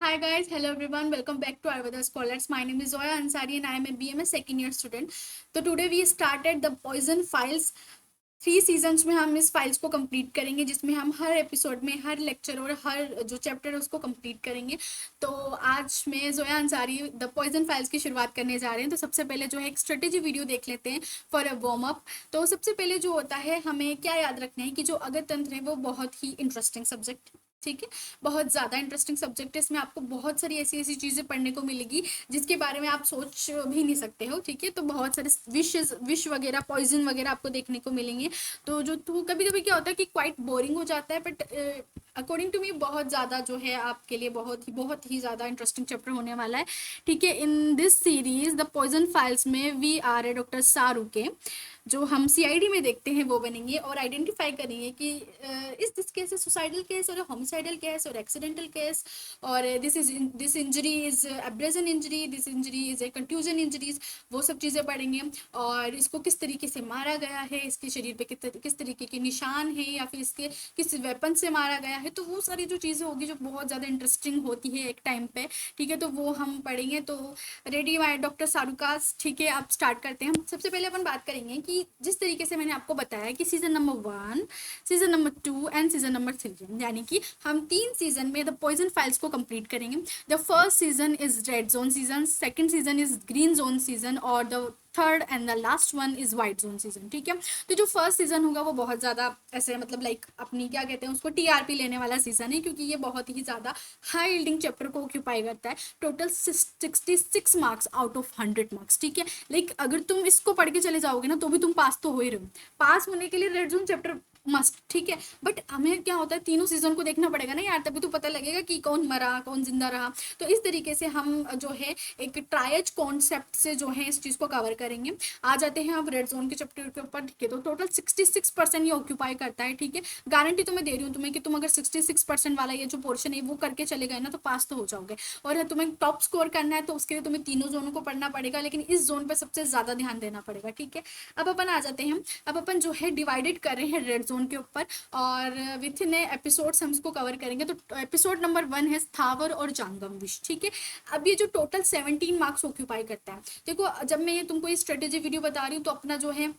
Hi guys, hello everyone. Welcome back to Ayurveda Scholars. My name is Zoya Ansari and I am a BMS second year student. तो today we started the Poison Files. 3 seasons में हम इस files को complete करेंगे जिसमें हम हर episode में हर lecture और हर जो चैप्टर है उसको कंप्लीट करेंगे। तो आज मैं Zoya Ansari the poison files की शुरुआत करने जा रहे हैं। तो सबसे पहले जो है एक स्ट्रेटेजी वीडियो देख लेते हैं फॉर अ वार्म अप। तो सबसे पहले जो होता है हमें क्या याद रखना है कि जो अगत तंत्र है वो बहुत ही इंटरेस्टिंग सब्जेक्ट, ठीक है, बहुत ज़्यादा इंटरेस्टिंग सब्जेक्ट है। इसमें आपको बहुत सारी ऐसी ऐसी चीज़ें पढ़ने को मिलेगी जिसके बारे में आप सोच भी नहीं सकते हो, ठीक है। तो बहुत सारे विश वगैरह पॉइजन वगैरह आपको देखने को मिलेंगे। तो जो तो कभी कभी क्या होता है कि क्वाइट बोरिंग हो जाता है, बट अकॉर्डिंग टू मी बहुत ज़्यादा जो है आपके लिए बहुत ही ज़्यादा इंटरेस्टिंग चैप्टर होने वाला है, ठीक है। In this series the poison files में we are a doctor Saru के जो हम सीआईडी में देखते हैं वो बनेंगे और आइडेंटिफाई करेंगे कि इस दिस केस है सुसाइडल केस और होमिसाइडल केस और एक्सीडेंटल केस, और this injury is abrasion injury, this injury is a contusion injuries, वो सब चीज़ें पढ़ेंगे। और इसको किस तरीके से मारा गया है, इसके शरीर पे किस तरीके के निशान है या फिर इसके किस वेपन से मारा गया है, तो वो सारी जो चीज़ें होगी जो बहुत ज़्यादा इंटरेस्टिंग होती है एक टाइम पे, ठीक है। तो वो हम पढ़ेंगे। तो रेडी माय डॉक्टर सारूकास, ठीक है, आप स्टार्ट करते हैं। हम सबसे पहले अपन बात करेंगे कि जिस तरीके से मैंने आपको बताया कि season number 1, season number 2 and season number 3, यानी कि हम 3 सीजन में द पॉइजन फाइल्स को कंप्लीट करेंगे। The first season is red zone season, second season is green zone season और the third and the last one is white zone season, ठीक है। तो जो फर्स्ट सीजन होगा वो बहुत ज़्यादा ऐसे मतलब लाइक अपनी क्या कहते हैं उसको टीआरपी लेने वाला सीजन है, क्योंकि ये बहुत ही ज़्यादा हाई यील्डिंग चैप्टर को ऑक्यूपाई करता है। Total 66 marks out of 100 marks, ठीक है। लाइक अगर तुम इसको पढ़ के चले जाओगे ना तो भी तुम पास तो हो ही रहे हो। पास होने के लिए रेड जोन चैप्टर मस्ट, ठीक है। बट हमें क्या होता है तीनों सीजन को देखना पड़ेगा ना यार, तभी तो पता लगेगा कि कौन मरा कौन जिंदा रहा। तो इस तरीके से हम जो है एक ट्रायज कॉन्सेप्ट से जो है इस चीज़ को कवर करेंगे। आ जाते हैं अब रेड जोन के चैप्टर के ऊपर, ठीक है। तो टोटल 66% ये ऑक्यूपाई करता है, ठीक है। गारंटी तो मैं दे रही हूँ तुम्हें कि तुम अगर 66% वाला ये जो पोर्शन है वो करके चले गए ना तो पास तो हो जाओगे। और तुम्हें टॉप स्कोर करना है तो उसके लिए तुम्हें तीनों जोनों को पढ़ना पड़ेगा, लेकिन इस जोन पर सबसे ज़्यादा ध्यान देना पड़ेगा, ठीक है। अब अपन आ जाते हैं, अब अपन जो है डिवाइडेड कर रहे हैं रेड जोन के ऊपर और विथ इन एपिसोड्स हम इसको कवर करेंगे। तो एपिसोड नंबर 1 है स्थावर और जांगम विष, ठीक है। अब ये जो टोटल 17 मार्क्स ऑक्यूपाई करता है, देखो जब मैं ये तुमको ये स्ट्रेटेजी वीडियो बता रही हूँ तो अपना जो है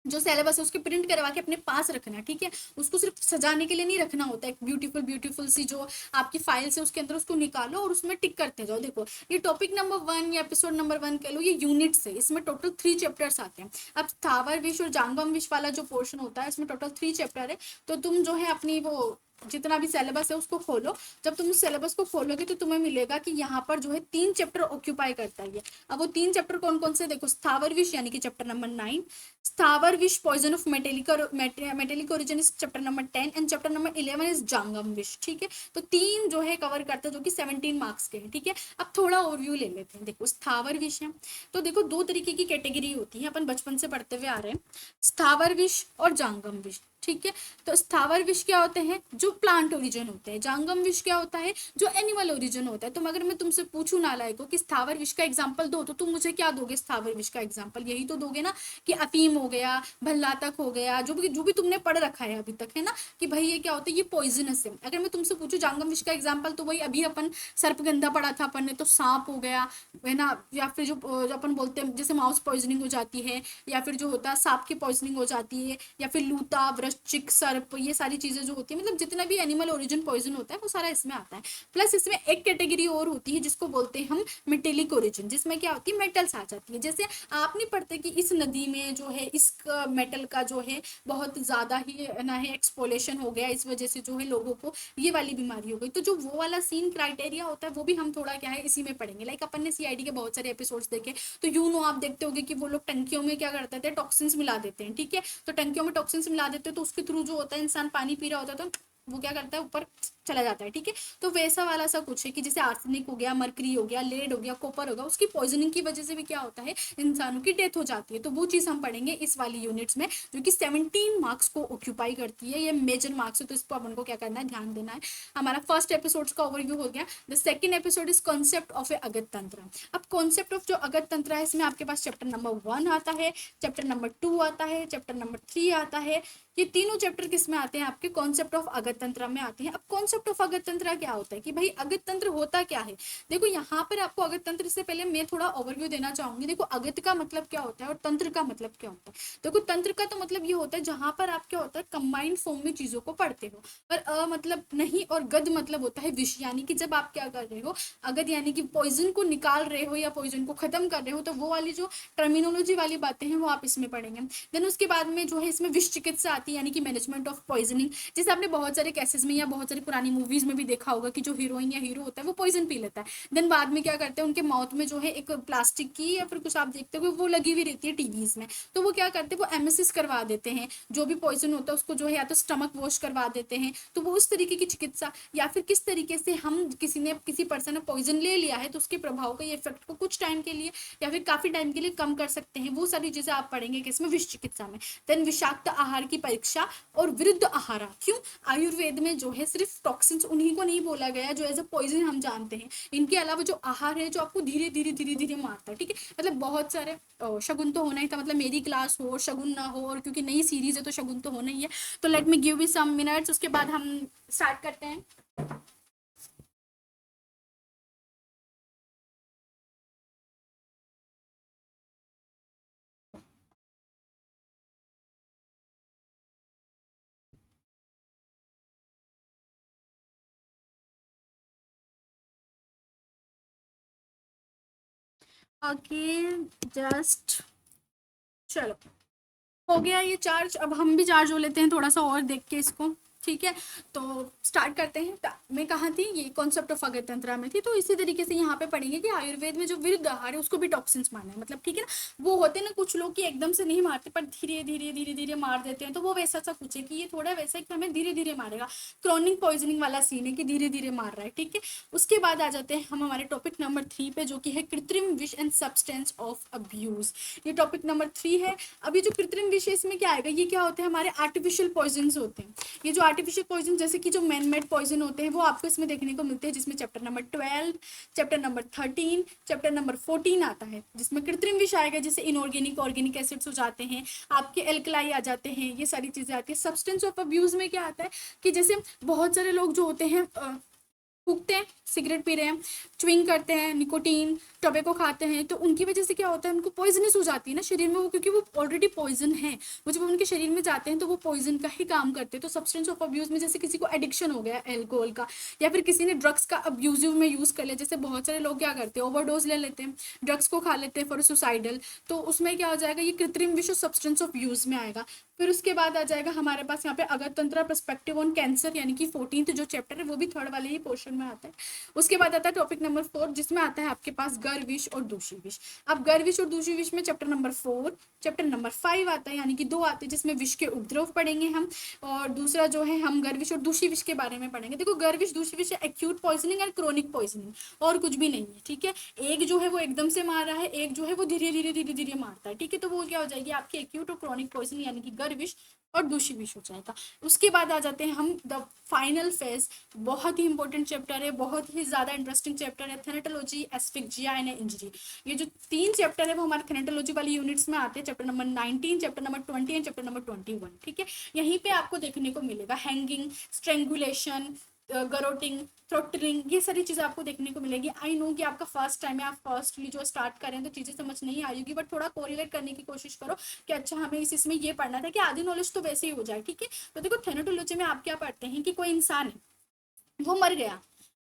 जो सिलेबस है उसके प्रिंट करवा के अपने पास रखना, ठीक है। उसको सिर्फ सजाने के लिए नहीं रखना होता है। ब्यूटीफुल ब्यूटीफुल सी जो आपकी फाइल्स है उसके अंदर उसको निकालो और उसमें टिक करते जाओ। देखो ये टॉपिक नंबर 1 या एपिसोड नंबर 1 कह लो, ये यूनिट्स है, इसमें टोटल 3 चैप्टर्स आते हैं। अब स्थावर विष और जांगम विष वाला जो पोर्शन होता है इसमें टोटल 3 चैप्टर है। तो तुम जो है अपनी वो जितना भी सिलेबस है उसको खोलो। जब तुम उस सिलेबस को खोलोगे तो तुम्हें मिलेगा कि यहाँ पर जो है 3 चैप्टर ऑक्यूपाई करता है। अब वो 3 चैप्टर कौन कौन से, देखो स्थावर विष यानी कि चैप्टर नंबर 9, स्थावर विष poison of metallic origin is chapter number 10 and chapter number 11 is जांगम विष, ठीक है। तो 3 जो है कवर करते हैं जो कि 17 मार्क्स के हैं, ठीक है। अब थोड़ा ओवरव्यू ले लेते हैं। देखो स्थावर विष है तो देखो 2 तरीके की कैटेगरी होती है, अपन बचपन से पढ़ते हुए आ रहे हैं, स्थावर विष और जांगम विष, ठीक है। तो स्थावर विष क्या होते हैं, जो प्लांट ओरिजिन होते हैं। जांगम विष क्या होता है, जो एनिमल ओरिजिन होता है। तो अगर मैं तुमसे पूछूं नालायक को कि स्थावर विष का एग्जांपल दो तो तुम मुझे क्या दोगे, स्थावर विष का एग्जांपल यही तो दोगे ना कि अफीम हो गया, भल्लातक हो गया, जो भी तुमने पढ़ रखा है अभी तक, है ना, कि भाई ये क्या होता है, ये पॉइजनस है। अगर मैं तुमसे पूछूं जांगम विष का एग्जाम्पल तो वही अभी अपन सर्पगंधा पढ़ा था अपन ने, तो सांप हो गया, है ना, या फिर जो अपन बोलते हैं जैसे माउस पॉइजनिंग हो जाती है, या फिर जो होता है सांप की पॉइजनिंग हो जाती है, या फिर लूता वृश्चिक सर्प, ये सारी चीजें जो होती है मतलब जितना भी एनिमल ओरिजिन पॉइजन होता है वो सारा इसमें आता है। प्लस इसमें एक कैटेगरी और होती है जिसको बोलते हैं हम मेटेलिक ओरिजिन, जिसमें क्या होती है मेटल्स आ जाती है। जैसे आप नहीं पढ़ते कि इस नदी में जो है इस मेटल का जो है बहुत ज्यादा ही ना है एक्सपोलेशन हो गया, इस वजह से जो है लोगों को ये वाली बीमारी हो गई। तो जो वो वाला सीन क्राइटेरिया होता है वो भी हम थोड़ा क्या है इसी में पढ़ेंगे। लाइक अपन ने सीआईडी के बहुत सारे एपिसोड्स देखे तो यू नो आप देखते होगे कि वो लोग टंकियों में क्या करते थे, टॉक्सिन्स मिला देते हैं, ठीक है। तो टंकियों में टॉक्सिन्स मिला देते हैं तो उसके थ्रू जो होता है इंसान पानी पी रहा होता है तो वो क्या करता है ऊपर चला जाता है, ठीक है। तो वैसा वाला सा कुछ है कि जैसे आर्सेनिक हो गया, मरकरी हो गया, लेड हो गया, कॉपर हो गया, उसकी पॉइजनिंग की वजह से भी क्या होता है इंसानों की डेथ हो जाती है। तो वो चीज़ हम पढ़ेंगे इस वाली यूनिट्स में जो कि 17 मार्क्स को ऑक्यूपाई करती है। ये मेजर मार्क्स है तो इस पर अपन को क्या करना है, ध्यान देना है। हमारा फर्स्ट एपिसोड का ओवरव्यू हो गया। The second episode is concept of a अगत तंत्र। अब कॉन्सेप्ट ऑफ जो अगत तंत्र है इसमें आपके पास चैप्टर नंबर 1 आता है, चैप्टर नंबर 2 आता है, चैप्टर नंबर 3 आता है, ये तीनों चैप्टर किस में आते हैं, आपके कॉन्सेप्ट ऑफ अगत तंत्र में आते हैं। अब कॉन्सेप्ट ऑफ अगत तंत्र क्या होता है कि भाई अगत तंत्र होता क्या है। देखो यहाँ पर आपको अगत तंत्र से पहले मैं थोड़ा ओवरव्यू देना चाहूंगी। देखो अगत का मतलब क्या होता है और तंत्र का मतलब क्या होता है। देखो तंत्र का तो मतलब ये होता है जहां पर आप क्या होता है कंबाइंड फॉर्म में चीजों को पढ़ते हो, और मतलब नहीं, और गद मतलब होता है विष, यानी कि जब आप क्या कर रहे हो, अगद यानी कि पॉइजन को निकाल रहे हो या पॉइजन को खत्म कर रहे हो, तो वो वाली जो टर्मिनोलॉजी वाली बातें हैं वो आप इसमें पढ़ेंगे। देन उसके बाद में जो है इसमें विष चिकित्सा आती है, यानी कि मैनेजमेंट ऑफ पॉइजनिंग। जैसे आपने बहुत सारे केसेस में या बहुत सारी पुरानी मूवीज में भी देखा होगा कि जो हीरोइन या हीरो होता है वो पॉइजन पी लेता है, देन बाद में क्या करते हैं उनके माउथ में जो है एक प्लास्टिक की या फिर कुछ आप देखते हो वो लगी हुई रहती है टीवीज में, तो वो क्या करते हैं वो एमएसएस करवा देते हैं, जो भी पॉइजन होता है उसको जो है या तो स्टमक वॉश करवा देते हैं। तो वो उस तरीके की चिकित्सा, या फिर किस तरीके से हम किसी पर्सन ने पॉइजन ले लिया है तो उसके प्रभाव का ये इफेक्ट को कुछ टाइम के लिए या फिर काफी टाइम के लिए कम कर सकते हैं, वो सारी चीजें आप पढ़ेंगे किसमें, विष चिकित्सा में। देन विषाक्त आहार की परीक्षा और विरुद्ध आहार। क्यों, आयुर्वेद में जो है सिर्फ टॉक्सिन्स उन्हीं को नहीं बोला गया जो एज अ पॉइजन हम जानते हैं, इनके अलावा जो आहार है जो आपको धीरे धीरे धीरे धीरे मारता है, ठीक है। मतलब बहुत सारे शगुन तो होना ही था, मतलब मेरी क्लास हो और शगुन ना हो, और क्योंकि नई सीरीज है तो शगुन तो होना ही है। तो let me give you some minutes, उसके बाद हम स्टार्ट करते हैं। ओके, जस्ट चलो हो गया ये चार्ज। अब हम भी चार्ज हो लेते हैं थोड़ा सा और देख के इसको, ठीक है। तो स्टार्ट करते हैं। मैं कहाँ थी, ये कॉन्सेप्ट ऑफ अगत तंत्रा में थी। तो इसी तरीके से यहाँ पे पढ़ेंगे कि आयुर्वेद में जो विरुद्ध आहार है उसको भी टॉक्सिन्स माना है, मतलब ठीक है ना। वो होते हैं ना कुछ लोग कि एकदम से नहीं मारते पर धीरे धीरे धीरे धीरे मार देते हैं, तो वो वैसा सा कुछ है कि ये थोड़ा वैसा है कि हमें धीरे धीरे मारेगा। क्रॉनिक पॉइजनिंग वाला सीन है कि धीरे धीरे मार रहा है, ठीक है। उसके बाद आ जाते हैं हम हमारे टॉपिक नंबर 3 पे, जो कि है कृत्रिम विष एंड सब्सटेंस ऑफ अब्यूज। ये टॉपिक नंबर 3 है। अभी जो कृत्रिम विष है इसमें क्या आएगा, ये क्या होते हैं, हमारे आर्टिफिशियल पॉइजन होते हैं। ये जो आर्टिफिशियल पॉइजन जैसे कि जो मैन मेड पॉइजन होते हैं वो आपको इसमें देखने को मिलते हैं, जिसमें chapter number 12, chapter number 13, chapter number 14 आता है, जिसमें कृत्रिम विष आएगा, जैसे इनऑर्गेनिक ऑर्गेनिक एसिड्स हो जाते हैं, आपके एल्कलाई आ जाते हैं, ये सारी चीजें आती है। सब्सटेंस ऑफ अब्यूज में क्या आता है कि जैसे बहुत सारे लोग जो होते हैं फूकते हैं, सिगरेट पी रहे हैं, च्विंग करते हैं, निकोटीन टोबैको खाते हैं, तो उनकी वजह से क्या होता है, उनको पॉइजनस हो जाती है ना शरीर में वो, क्योंकि वो ऑलरेडी पॉइजन है, वो जब उनके शरीर में जाते हैं तो वो पॉइजन का ही काम करते हैं। तो सब्सटेंस ऑफ अब्यूज में जैसे किसी को एडिक्शन हो गया एल्कोहल का, या फिर किसी ने ड्रग्स का अब्यूजिव में यूज कर लिया, जैसे बहुत सारे लोग क्या करते हैं ओवरडोज ले लेते हैं, ड्रग्स को खा लेते हैं फॉर सुसाइडल, तो उसमें क्या हो जाएगा, ये कृत्रिम विष सब्सटेंस ऑफ यूज में आएगा। फिर उसके बाद आ जाएगा हमारे पास यहाँ पे अगत तंत्र पर्सपेक्टिव ऑन कैंसर, यानी कि 14th जो चैप्टर है वो भी थर्ड वाले ही पोर्शन में आता है। उसके बाद आता है टॉपिक नंबर 4, जिसमें आता है आपके पास गर विष और दूषी विष। अब गर विष और दूषी विष में चैप्टर नंबर 4, चैप्टर नंबर 5 आता है, यानी कि 2 आते हैं, जिसमें विष के उपद्रव पढ़ेंगे हम, और दूसरा जो है हम गर विष और दूषी विष के बारे में पढ़ेंगे। देखो गर विष दूषी विष acute poisoning and chronic poisoning, और कुछ भी नहीं है, ठीक है। एक जो है वो एकदम से मार रहा है, एक जो है वो धीरे धीरे धीरे धीरे मारता है, ठीक है। तो वो क्या हो जाएगी आपकी एक्यूट और क्रोनिक पॉइजनिंग, यानी कि गर विष और दूषी विष हो जाएगा। उसके बाद आ जाते हैं हम द फाइनल फेज, बहुत ही इंपॉर्टेंट चैप्टर है, बहुत ही ज्यादा इंटरेस्टिंग चैप्टर है, थेनेटोलॉजी, एस्फिक्सिया एंड इंजरी। ये जो 3 चैप्टर है वो हमारे थेनेटोलॉजी वाली यूनिट्स में आते हैं, chapter number 19, chapter number 20 and chapter number 21, ठीक है। यहीं पे आपको देखने को मिलेगा हैंगिंग, स्ट्रेंगुलेशन, गरोटिंग, थ्रोटलिंग, ये सारी चीजें आपको देखने को मिलेगी। आई नो कि आपका फर्स्ट टाइम है, आप फर्स्टली जो स्टार्ट करें तो चीजें समझ नहीं आएगी, बट थोड़ा कोरिलेट करने की कोशिश करो कि अच्छा हमें इसमें ये पढ़ना था, कि आधी नॉलेज तो वैसे ही हो जाए, ठीक है। तो देखो थेनेटोलॉजी में आप क्या पढ़ते हैं कि कोई इंसान है वो मर गया,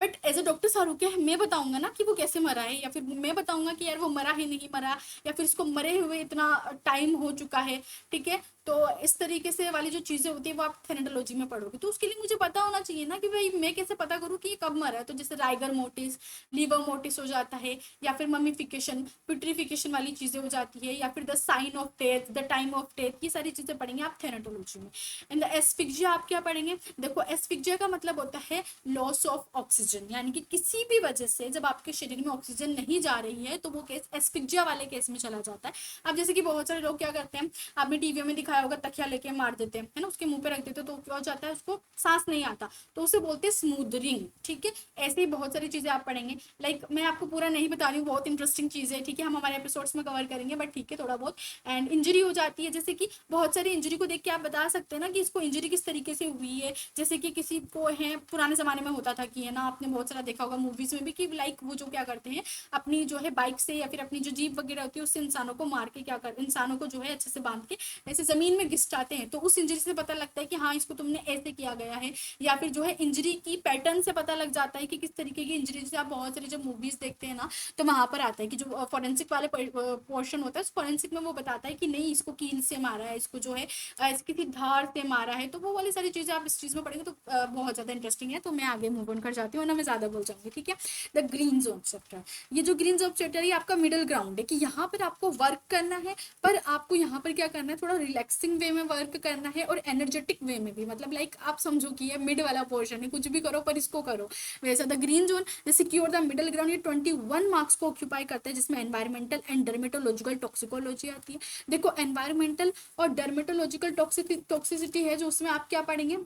but as a doctor Shahrukh है मैं बताऊंगा ना कि वो कैसे मरा है, या फिर मैं बताऊंगा कि यार वो मरा है नहीं मरा, या फिर इसको मरे हुए इतना टाइम हो चुका है, ठीक है। तो इस तरीके से वाली जो चीजें होती है वो आप थेनेटोलॉजी में पढ़ोगे, तो उसके लिए मुझे पता होना चाहिए ना कि भाई मैं कैसे पता करूँ कि ये कब मरा है। तो जैसे राइगर मोटिस, लीवर मोटिस हो जाता है, या फिर ममीफिकेशन, पिट्रीफिकेशन वाली चीजें हो जाती है, या फिर the sign of death, the time of death, ये सारी चीजें पढ़ेंगे आप थेनेटोलॉजी में। एंड द एस्फिक्सिया आप क्या पढ़ेंगे, देखो एस्फिक्सिया का मतलब होता है लॉस ऑफ ऑक्सीजन। ऑक्सीजन, यानी कि किसी भी वजह से जब आपके शरीर में ऑक्सीजन नहीं जा रही है तो वो केस एस्फिक्सिया वाले केस में चला जाता है। अब जैसे कि बहुत सारे लोग क्या करते हैं, आपने टीवी में दिखाया होगा, तकिया लेके मार देते हैं, है ना, उसके मुंह पे रख देते हैं, तो क्या हो जाता है, उसको सांस नहीं आता, तो उसे बोलते हैं स्मूदरिंग। ठीक है, ऐसे ही बहुत सारी चीजें आप पढ़ेंगे। लाइक मैं आपको पूरा नहीं बता रही हूँ, बहुत इंटरेस्टिंग चीज है, ठीक है, हम हमारे एपिसोड्स में कवर करेंगे, बट ठीक है थोड़ा बहुत। एंड इंजरी हो जाती है, जैसे कि बहुत सारी इंजरी को देख के आप बता सकते हैं ना कि इसको इंजरी किस तरीके से हुई है। जैसे कि किसी को है, पुराने जमाने में होता था कि है ना, आपने बहुत सारा देखा होगा मूवीज में भी, कि लाइक वो जो क्या करते हैं, अपनी जो है बाइक से या फिर अपनी जो जीप वगैरह होती है उससे इंसानों को मार के क्या कर, इंसानों को जो है अच्छे से बांध के ऐसे जमीन में घिसटाते हैं, तो उस इंजरी से पता लगता है कि हाँ इसको तुमने ऐसे किया गया है। या फिर जो है इंजरी की पैटर्न से पता लग जाता है कि किस तरीके की इंजरी, जैसे आप बहुत सारी जब मूवीज देखते हैं ना, तो वहां पर आता है कि जो फॉरेंसिक वाले पोर्शन होता है, उस फॉरेंसिक में वो बताता है कि नहीं इसको कील से मारा है, इसको जो है किसी धार से मारा है, तो वो वाली सारी चीजें आप इस चीज में पढ़ेंगे तो बहुत ज्यादा इंटरेस्टिंग है। तो मैं आगे मूव ऑन कर जाती हूँ ना, मैं ज्यादा बोल जाऊंगी। ठीक है, द ग्रीन जोन चैप्टर, ये जो ग्रीन जोन चैप्टर है आपका मिडिल ग्राउंड है, कि यहाँ पर आपको वर्क करना है, पर आपको यहाँ पर क्या करना है, थोड़ा रिलैक्सिंग वे में वर्क करना है और एनर्जेटिक वे में भी, मतलब लाइक आप समझो कि ये मिड वाला पोर्शन है, कुछ भी करो पर इसको करो वैसा। The green zone secure the middle ground, ये 21 मार्क्स को ऑक्यूपाई करता है, जिसमें एनवायरमेंटल एंड डर्मेटोलॉजिकल टॉक्सिकोलॉजी आती है। देखो एनवायरमेंटल और डर्मेटोलॉजिकल टॉक्सिसिटी है जो, उसमें आप क्या पढ़ेंगे,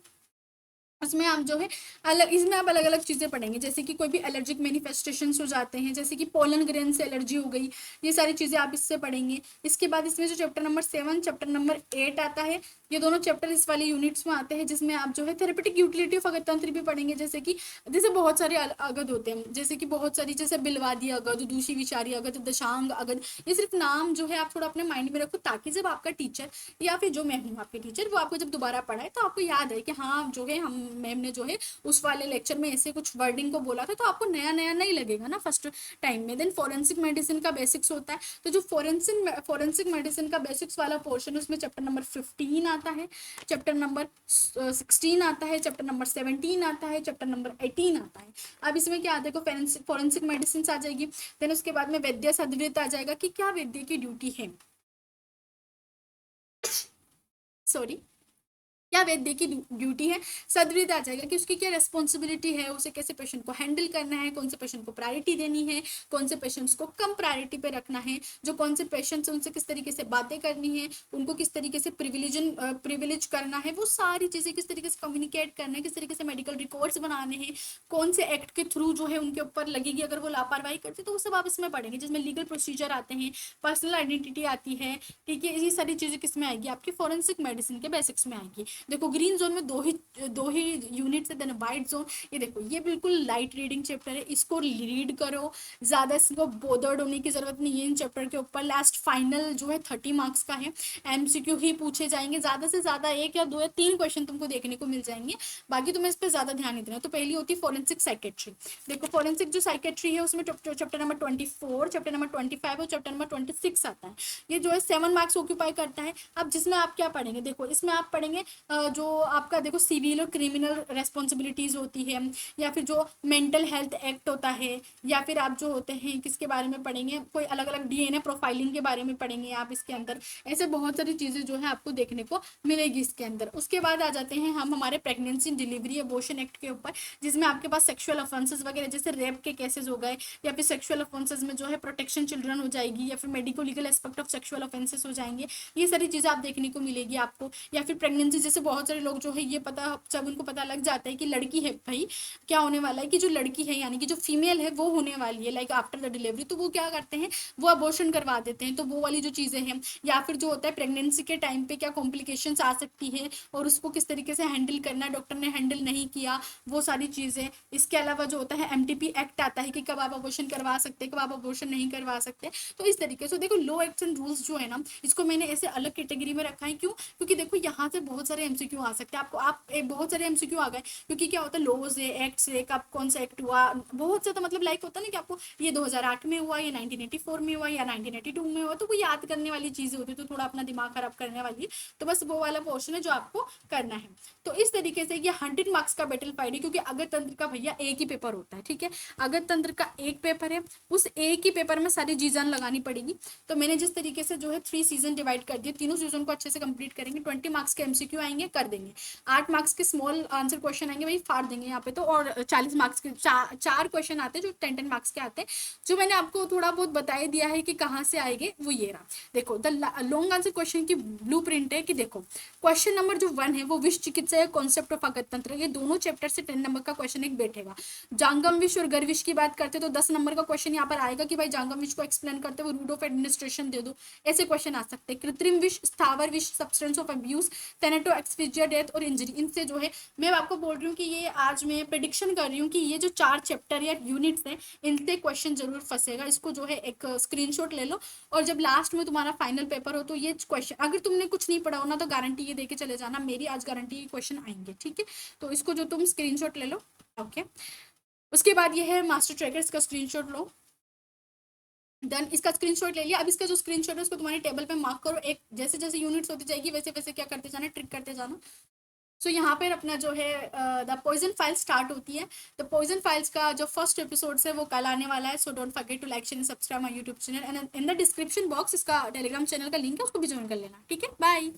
उसमें आप जो है अलग, इसमें आप अलग अलग चीजें पढ़ेंगे, जैसे कि कोई भी एलर्जिक मैनिफेस्टेशंस हो जाते हैं, जैसे कि पोलन ग्रेन से एलर्जी हो गई, ये सारी चीजें आप इससे पढ़ेंगे। इसके बाद इसमें जो चैप्टर नंबर 7, चैप्टर नंबर 8 आता है, ये दोनों चैप्टर इस वाले यूनिट्स में आते हैं, जिसमें आप जो है थेरेपेटिक यूटिलिटी ऑफ अगध तंत्र भी पढ़ेंगे। जैसे कि जैसे बहुत सारे अगध होते हैं, जैसे कि बहुत सारी, जैसे बिलवादी अगध, दूषी विचारी अगध, दशांग अगध, ये सिर्फ नाम जो है आप थोड़ा अपने माइंड में रखो, ताकि जब आपका टीचर या फिर जो मैं हूँ आपके टीचर, वो आपको जब दोबारा पढ़ाए तो आपको याद है कि हाँ जो है हम मैम ने जो है उस वाले लेक्चर में ऐसे कुछ वर्डिंग को बोला था, तो आपको नया नया नहीं लगेगा ना फर्स्ट टाइम में। देन फॉरेंसिक मेडिसिन का बेसिक्स होता है, तो जो फॉरेंसिक मेडिसिन का बेसिक्स वाला पोर्शन, उसमें चैप्टर नंबर 15 आता है, चैप्टर नंबर 16 आता है, चैप्टर नंबर 17 आता है, चैप्टर नंबर 18 आता है। अब इसमें क्या आता है, फॉरेंसिक मेडिसिन आ जाएगी। देन उसके बाद में वैद्य सद्वृत आ जाएगा, कि क्या वैद्य की ड्यूटी है, सॉरी, क्या वैद्य की ड्यूटी है। सदवृत आ जाएगा कि उसकी क्या रिस्पॉन्सिबिलिटी है, उसे कैसे पेशेंट को हैंडल करना है, कौन से पेशेंट को प्रायोरिटी देनी है, कौन से पेशेंट्स को कम प्रायोरिटी पे रखना है, जो कौन से पेशेंट्स उनसे किस तरीके से बातें करनी है, उनको किस तरीके से प्रिविलेज करना है, वो सारी चीजें किस तरीके से कम्युनिकेट करना है, किस तरीके से मेडिकल रिकॉर्ड्स बनाने हैं, कौन से एक्ट के थ्रू जो है उनके ऊपर लगेगी अगर वो लापरवाही करते, तो वो सब आप इसमें पढ़ेंगे, जिसमें लीगल प्रोसीजर आते हैं, पर्सनल आइडेंटिटी आती है। ठीक है, ये सारी चीजें किसमें आएगी, आपकी फॉरेंसिक मेडिसिन के बेसिक्स में आएगी। देखो ग्रीन जोन में दो ही यूनिट है, देन व्हाइट जोन, ये देखो ये बिल्कुल लाइट रीडिंग चैप्टर है, इसको रीड करो, ज्यादा इसको बोदर्ड होने की जरूरत नहीं है इन चैप्टर के ऊपर। लास्ट फाइनल जो है 30 मार्क्स का है, एमसीक्यू ही पूछे जाएंगे, ज्यादा से ज्यादा 1 या 2 या 3 क्वेश्चन तुमको देखने को मिल जाएंगे, बाकी तुम्हें इस पर ज्यादा ध्यान नहीं देना। तो पहली होती है फॉरेंसिक साइकेट्री। देखो फॉरेंसिक जो साइकेट्री है उसमें चैप्टर नंबर 24, चैप्टर नंबर 25 और चैप्टर नंबर 26 आता है, ये जो है 7 मार्क्स ऑक्यूपाई करता है। अब जिसमें आप क्या पढ़ेंगे, देखो इसमें आप पढ़ेंगे जो आपका देखो सिविल और क्रिमिनल रेस्पॉन्सिबिलिटीज होती है, या फिर जो मेंटल हेल्थ एक्ट होता है, या फिर आप जो होते हैं किसके बारे में पढ़ेंगे, कोई अलग अलग डीएनए प्रोफाइलिंग के बारे में पढ़ेंगे आप इसके अंदर। ऐसे बहुत सारी चीजें जो है आपको देखने को मिलेगी इसके अंदर। उसके बाद आ जाते हैं हम हमारे प्रेगनेंसी डिलीवरी एबॉर्शन एक्ट के ऊपर, जिसमें आपके पास सेक्सुअल ऑफेंसेस वगैरह जैसे रेप के केसेस हो गए, या फिर सेक्सुअल ऑफेंसेस में जो है प्रोटेक्शन चिल्ड्रन हो जाएगी, या फिर medico legal aspect of sexual offences हो जाएंगे, ये सारी चीजें आप देखने को मिलेगी आपको। या फिर प्रेगनेंसी, जैसे बहुत सारे लोग जो है ये पता, जब उनको पता लग जाता है कि लड़की है, भाई क्या होने वाला है, कि जो लड़की है यानी कि जो फीमेल है वो होने वाली है लाइक आफ्टर द डिलीवरी, तो वो क्या करते हैं, वो अबॉर्शन करवा देते हैं। तो वो वाली जो चीजें हैं, या फिर जो होता है प्रेगनेंसी के टाइम पे क्या कॉम्प्लिकेशंस आ सकती है और उसको किस तरीके से हैंडल करना है, डॉक्टर ने हैंडल नहीं किया, वो सारी चीजें। इसके अलावा जो होता है एमटीपी एक्ट आता है कि कब आप अबॉर्शन करवा सकते हैं, कब आप अबॉर्शन नहीं करवा सकते। तो इस तरीके से देखो लॉ एक्ट्स एंड रूल्स जो है ना, इसको मैंने ऐसे अलग कैटेगरी में रखा है, क्यों, क्योंकि देखो यहाँ से बहुत सारे एमसीक्यू आ सकते हैं आपको, आप बहुत सारे एमसीक्यू आ गए, क्योंकि क्या होता है लॉज है, एक्ट्स है, कब कौन सा एक्ट हुआ, बहुत ज्यादा मतलब लाइक होता है ना कि आपको ये 2008 में हुआ, या 1984 में हुआ, या 1982 में हुआ, तो वो याद करने वाली चीजें होती है, तो थोड़ा अपना दिमाग खराब करने वाली है, तो बस वो वाला पोर्शन है जो आपको करना है। तो इस तरीके से ये 100 मार्क्स का बैटल फाइड है, क्योंकि अगध तंत्र का भैया एक ही पेपर होता है, ठीक है, अगध तंत्र का एक पेपर है, उस एक ही पेपर में सारी जी जान लगानी पड़ेगी। तो मैंने जिस तरीके से जो है 3 सीजन डिवाइड कर दिए, तीनों सीजन को अच्छे से कंप्लीट करेंगे, 20 मार्क्स के एमसीक्यू आएंगे, आएंगे कर देंगे। 8 मार्क्स के स्मॉल आंसर क्वेश्चन आएंगे वही फाड़ देंगे यहाँ पे तो, और 40 मार्क्स के चार क्वेश्चन आते हैं जो 10 मार्क्स के आते हैं। जो मैंने आपको थोड़ा बहुत बता दिया है कि कहाँ से आएंगे वो ये रहा। देखो द लॉन्ग आंसर क्वेश्चन की ब्लू प्रिंट है कि देखो क्वेश्चन नंबर जो 1 है वो विश्व चिकित्सा या कॉन्सेप्ट ऑफ अगत तंत्र, ये दोनों चैप्टर से 10 नंबर का क्वेश्चन एक बैठेगा। जांगम विष और गर विष की बात करते तो 10 नंबर का क्वेश्चन यहाँ पर आएगा कि भाई जांगम विष को एक्सप्लेन करते हुए रूट ऑफ एडमिनिस्ट्रेशन दे दो, ऐसे क्वेश्चन आ सकते हैं। कृत्रिम विष, स्थावर विष, सब्सटेंस ऑफ अब्यूज, टेनेटो एक्सपीजिया, डेथ और इंजरी, इनसे जो है मैं आपको बोल रही हूँ कि ये आज मैं प्रेडिक्शन कर रही हूँ कि ये जो 4 चैप्टर या यूनिट्स हैं इनसे क्वेश्चन जरूर फंसेगा। इसको जो है एक स्क्रीनशॉट ले लो और जब लास्ट में तुम्हारा फाइनल पेपर हो तो ये क्वेश्चन, अगर तुमने कुछ नहीं पढ़ा हो ना तो गारंटी ये देके चले जाना मेरी आज गारंटी ये क्वेश्चन आएंगे, ठीक है। तो इसको जो तुम स्क्रीनशॉट ले लो, ओके। उसके बाद ये है मास्टर ट्रैकर, इसका स्क्रीनशॉट लो। देन इसका स्क्रीनशॉट ले लिया। अब इसका जो स्क्रीनशॉट है उसको तुम्हारे टेबल पे मार्क करो। एक जैसे जैसे यूनिट्स होती जाएगी वैसे वैसे क्या करते जाना, ट्रिक करते जाना। सो यहाँ पर अपना जो है द पॉइजन फाइल स्टार्ट होती है। द पॉइजन फाइल्स का जो फर्स्ट एपिसोड है वो कल आने वाला है। So don't forget to like share subscribe my YouTube channel and in the description box इसका टेलीग्राम चैनल का लिंक है, उसको भी ज्वाइन कर लेना, ठीक है। बाय।